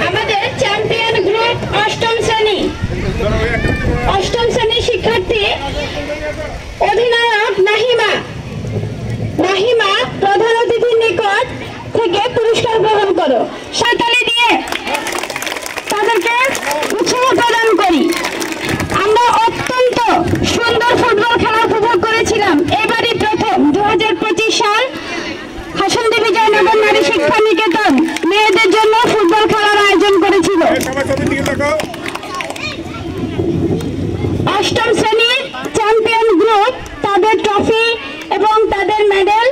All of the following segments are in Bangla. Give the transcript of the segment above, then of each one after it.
আমাদের চ্যাম্পিয়ন গ্রুপ অষ্টম শ্রেণী শিক্ষার্থী অধিনায়ক নাহিমা প্রধান অতিথির নিকট থেকে পুরস্কার গ্রহণ করো। সাঁতালি দিয়ে তাদেরকে উৎসাহ প্রদান করি। আমরা অত্যন্ত সুন্দর ফুটবল খেলা উপভোগ করেছিলাম। এবারই প্রথম 2025 সাল হাসনদী বিজয়নগর নারী শিক্ষা নিকেতন মেয়েদের জন্য ফুটবল খেলার আয়োজন করেছিল। অষ্টম শ্রেণীর চ্যাম্পিয়ন গ্রুপ তাদের ট্রফি এবং তাদের মেডেল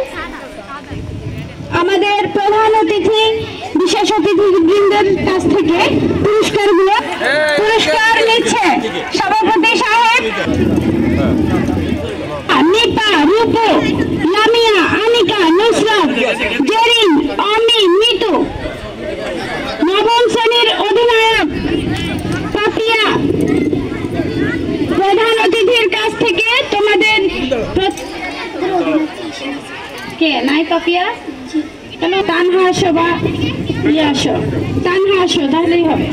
আমাদের প্রধান অতিথি বিশেষ অতিথিবৃন্দের কাছ থেকে পুরস্কার নিচ্ছে সভাপতি সাহেব নিপা, রূপু, লামিয়া, আনিকা, নুসরাত, জেরিন, অমি, মিতু। নবম শ্রেণীর অধিনায়ক পাপিয়া প্রধান অতিথির কাছ থেকে তোমাদের কে নাই পাপিয়া কেন তানহা আসো বা ইয়ে আসো, তানহা আসো তাহলেই হবে।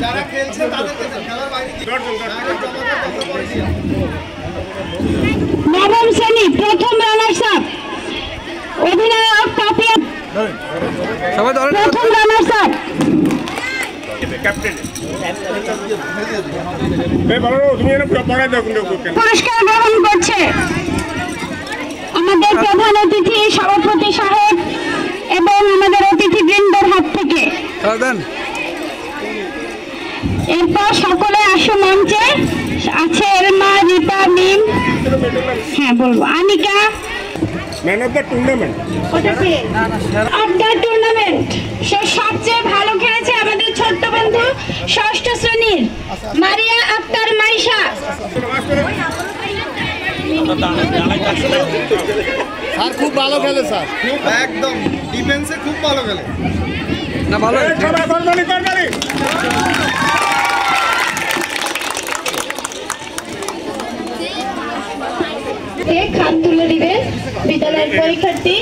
নবম শ্রেণী প্রথম রানার্স আপ অধিনায়ক পাপিয়া প্রথম রানার্স আপ পুরস্কার গ্রহণ করছে আমাদের প্রধান অতিথি সভাপতি সাহেব এবং আমাদের অতিথিবৃন্দের হাত থেকে। এরপর সকলে আসো মঞ্চে। আছে এলমা, রিপা, মিম, হ্যাঁ বলবো, Anika. Man of the tournament সে সবচেয়ে ভালো খেলেছে আমাদের ছোট্ট বন্ধু ষষ্ঠ শ্রেণীর মারিয়া আক্তার মাইশা। স্যার খুব ভালো খেলে, স্যার একদম ডিফেন্সে খুব ভালো খেলে না। ভালো খাম তুলে দিবেন বিদ্যালয়ের পরীক্ষার্থী।